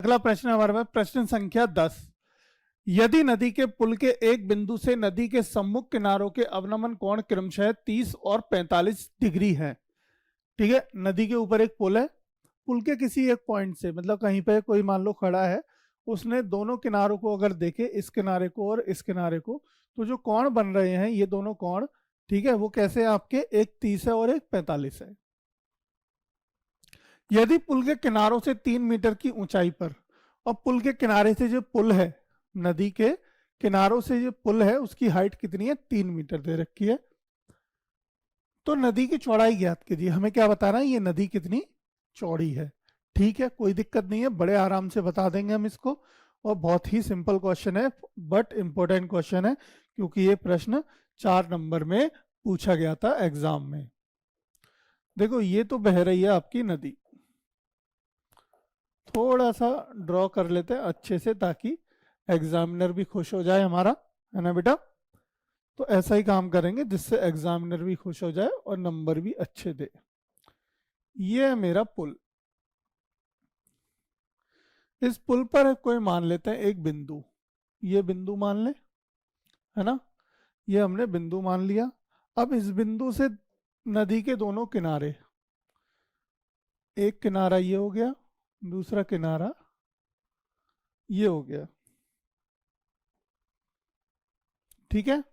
अगला प्रश्न हमारे पास प्रश्न संख्या 10। यदि नदी के पुल के एक बिंदु से नदी के सम्मुख किनारों के अवनमन कोण क्रमशः 30 और 45 डिग्री है। ठीक है, नदी के ऊपर एक पुल है, पुल के किसी एक पॉइंट से, मतलब कहीं पे कोई मान लो खड़ा है, उसने दोनों किनारों को अगर देखे, इस किनारे को और इस किनारे को, तो जो कोण बन रहे हैं ये दोनों कोण, ठीक है, वो कैसे आपके, एक 30 है और एक 45 है। यदि पुल के किनारों से 3 मीटर की ऊंचाई पर, और पुल के किनारे से जो पुल है, नदी के किनारों से जो पुल है उसकी हाइट कितनी है, 3 मीटर दे रखी है, तो नदी की चौड़ाई ज्ञात कीजिए। हमें क्या बताना है, ये नदी कितनी चौड़ी है। ठीक है, कोई दिक्कत नहीं है, बड़े आराम से बता देंगे हम इसको, और बहुत ही सिंपल क्वेश्चन है, बट इंपॉर्टेंट क्वेश्चन है, क्योंकि ये प्रश्न 4 नंबर में पूछा गया था एग्जाम में। देखो ये तो बह रही है आपकी नदी, थोड़ा सा ड्रॉ कर लेते हैं अच्छे से, ताकि एग्जामिनर भी खुश हो जाए हमारा, है ना बेटा। तो ऐसा ही काम करेंगे जिससे एग्जामिनर भी खुश हो जाए और नंबर भी अच्छे दे। ये है मेरा पुल, इस पुल पर कोई मान लेते हैं एक बिंदु, ये बिंदु मान ले, है ना, ये हमने बिंदु मान लिया। अब इस बिंदु से नदी के दोनों किनारे, एक किनारा ये हो गया, दूसरा किनारा ये हो गया, ठीक है।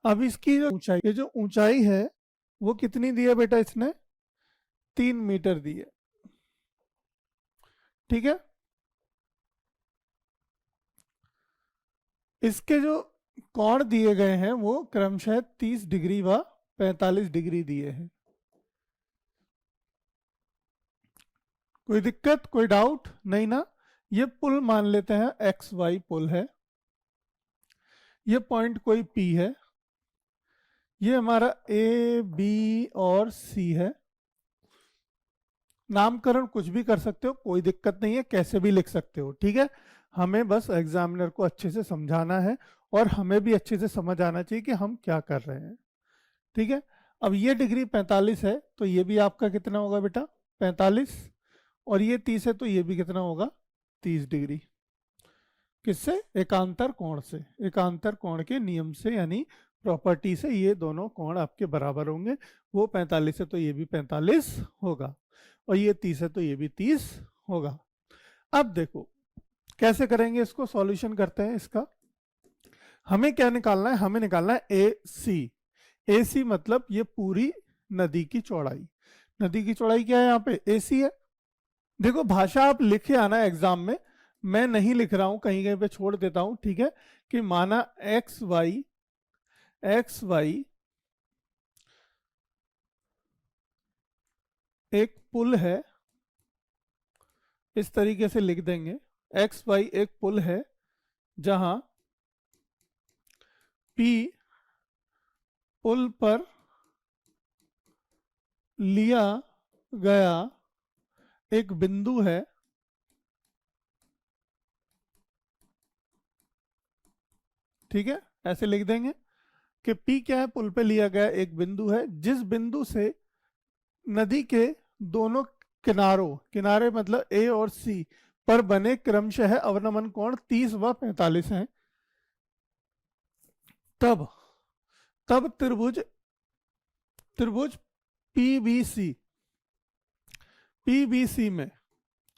अब इसकी जो ऊंचाई, ये जो ऊंचाई है वो कितनी दी है बेटा, इसने 3 मीटर दी है, ठीक है। इसके जो कोण दिए गए हैं वो क्रमशः 30 डिग्री व 45 डिग्री दिए हैं। कोई दिक्कत, कोई डाउट नहीं ना। ये पुल मान लेते हैं एक्स वाई पुल है, ये पॉइंट कोई पी है, ये हमारा ए बी और सी है। नामकरण कुछ भी कर सकते हो, कोई दिक्कत नहीं है, कैसे भी लिख सकते हो, ठीक है। हमें बस एग्जामिनर को अच्छे से समझाना है, और हमें भी अच्छे से समझ आना चाहिए कि हम क्या कर रहे हैं, ठीक है। अब ये डिग्री 45 है, तो ये भी आपका कितना होगा बेटा, 45, और ये 30 है, तो ये भी कितना होगा, 30 डिग्री। किससे, एकांतर कोण से, एकांतर कोण के नियम से, यानी प्रॉपर्टी से ये दोनों कोण आपके बराबर होंगे। वो 45 है तो ये भी 45 होगा, और ये 30 है तो ये भी 30 होगा। अब देखो कैसे करेंगे इसको, सॉल्यूशन करते हैं इसका। हमें क्या निकालना है, हमें निकालना है ए सी। ए सी मतलब ये पूरी नदी की चौड़ाई, नदी की चौड़ाई क्या है यहाँ पे, ए सी है। देखो भाषा आप लिखे आना एग्जाम में, मैं नहीं लिख रहा हूं, कहीं कहीं पे छोड़ देता हूं, ठीक है। कि माना एक्स वाई एक पुल है, इस तरीके से लिख देंगे, एक्स वाई एक पुल है जहां पी पुल पर लिया गया एक बिंदु है, ठीक है। ऐसे लिख देंगे कि P क्या है, पुल पे लिया गया एक बिंदु है, जिस बिंदु से नदी के दोनों किनारों, किनारे मतलब A और C पर बने क्रमशः अवनमन कोण 30 व 45 हैं। तब त्रिभुज पीबीसी में,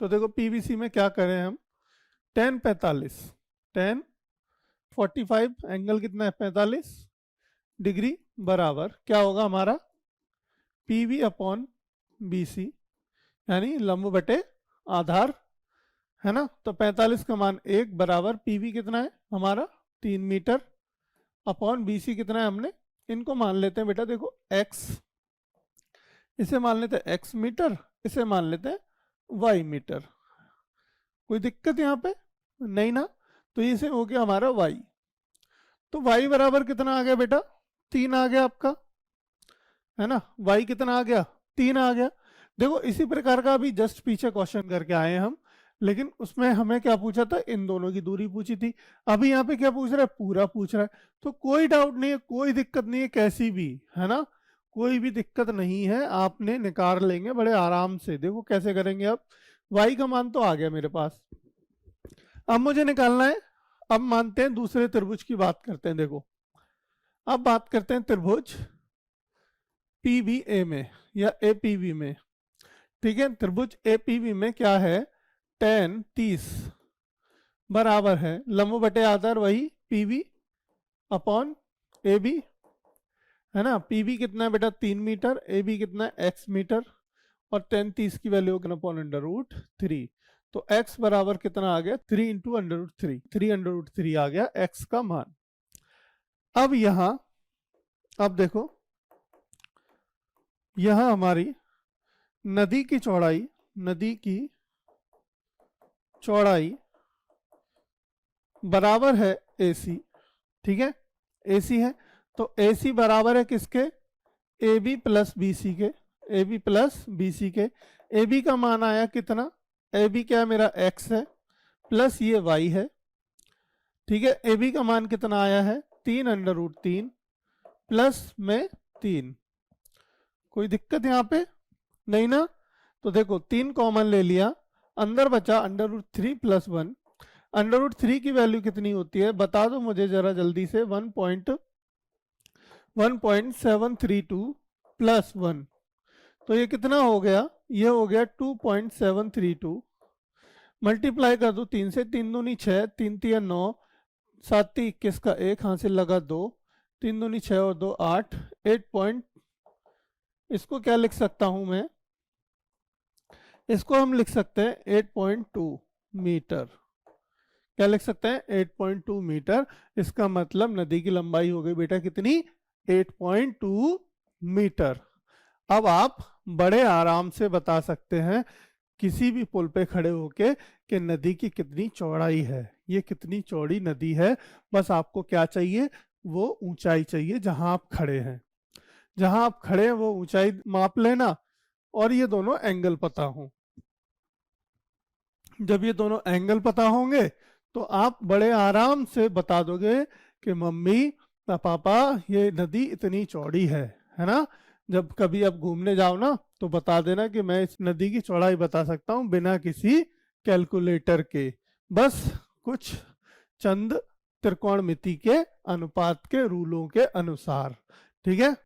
तो देखो पीबीसी में क्या करें हम, tan 45, tan 45 एंगल कितना है, 45 डिग्री, बराबर क्या होगा हमारा, पीवी अपॉन बीसी, यानी लंब बटे आधार, है ना। तो 45 का मान 1 बराबर पीवी कितना है हमारा 3 मीटर, अपॉन बीसी कितना है, हमने इनको मान लेते हैं बेटा, देखो x, इसे मान लेते हैं x मीटर, इसे मान लेते हैं y मीटर। कोई दिक्कत यहाँ पे नहीं ना। तो इसे हो गया हमारा y, तो y बराबर कितना आ गया बेटा, 3 आ गया आपका, है ना। y कितना आ गया, 3 आ गया। देखो इसी प्रकार का अभी जस्ट पीछे क्वेश्चन करके आए हम, लेकिन उसमें हमें क्या पूछा था, इन दोनों की दूरी पूछी थी। अभी यहाँ पे क्या पूछ रहा है, पूरा पूछ रहा है। तो कोई डाउट नहीं है, कोई दिक्कत नहीं है, कैसी भी, है ना, कोई भी दिक्कत नहीं है, आपने निकाल लेंगे बड़े आराम से। देखो कैसे करेंगे आप, y का मान तो आ गया मेरे पास। अब मुझे निकालना है, अब मानते हैं दूसरे त्रिभुज की बात करते हैं। देखो अब बात करते हैं त्रिभुज PBA में या APB में। ठीक है, त्रिभुज APB में क्या है, tan 30 बराबर है लंब बटे आधार वही PB अपॉन AB, है ना। PB कितना है बेटा 3 मीटर, AB कितना है x मीटर, और tan 30 की वैल्यू अपॉन √3। तो x बराबर कितना आ गया 3 इंटू √3, 3 आ गया x का मान। अब यहाँ अब देखो यहाँ हमारी नदी की चौड़ाई बराबर है AC। ठीक है, AC है तो AC बराबर है किसके, AB प्लस BC के, AB प्लस BC के। AB का मान आया कितना, AB क्या मेरा x है प्लस ये y है। ठीक है, AB का मान कितना आया है 3 प्लस में 3। कोई दिक्कत यहाँ पे नहीं ना। तो देखो 3 कॉमन ले लिया, अंदर बचा √3 प्लस 1। √3 की वैल्यू कितनी होती है बता दो मुझे जरा जल्दी से, 1.732 प्लस 1, तो ये कितना हो गया, ये हो गया 2.732। मल्टीप्लाई कर दो 3 से, 3 दूनी 6, 3 तिया 9, 7 21 का 1 हासिल लगा 2, 3 दूनी 6 और 2 8, 8 इसको क्या लिख सकता हूं मैं, इसको हम लिख सकते हैं 8.2 मीटर। क्या लिख सकते हैं 8.2 मीटर। इसका मतलब नदी की लंबाई हो गई बेटा कितनी 8.2 मीटर। अब आप बड़े आराम से बता सकते हैं किसी भी पुल पे खड़े होके कि नदी की कितनी चौड़ाई है, ये कितनी चौड़ी नदी है। बस आपको क्या चाहिए, वो ऊंचाई चाहिए जहां आप खड़े हैं, जहां आप खड़े हैं वो ऊंचाई माप लेना, और ये दोनों एंगल पता हो। जब ये दोनों एंगल पता होंगे तो आप बड़े आराम से बता दोगे कि मम्मी पापा ये नदी इतनी चौड़ी है ना। जब कभी आप घूमने जाओ ना तो बता देना कि मैं इस नदी की चौड़ाई बता सकता हूँ बिना किसी कैलकुलेटर के, बस कुछ चंद त्रिकोणमिति के अनुपात के रूलों के अनुसार। ठीक है।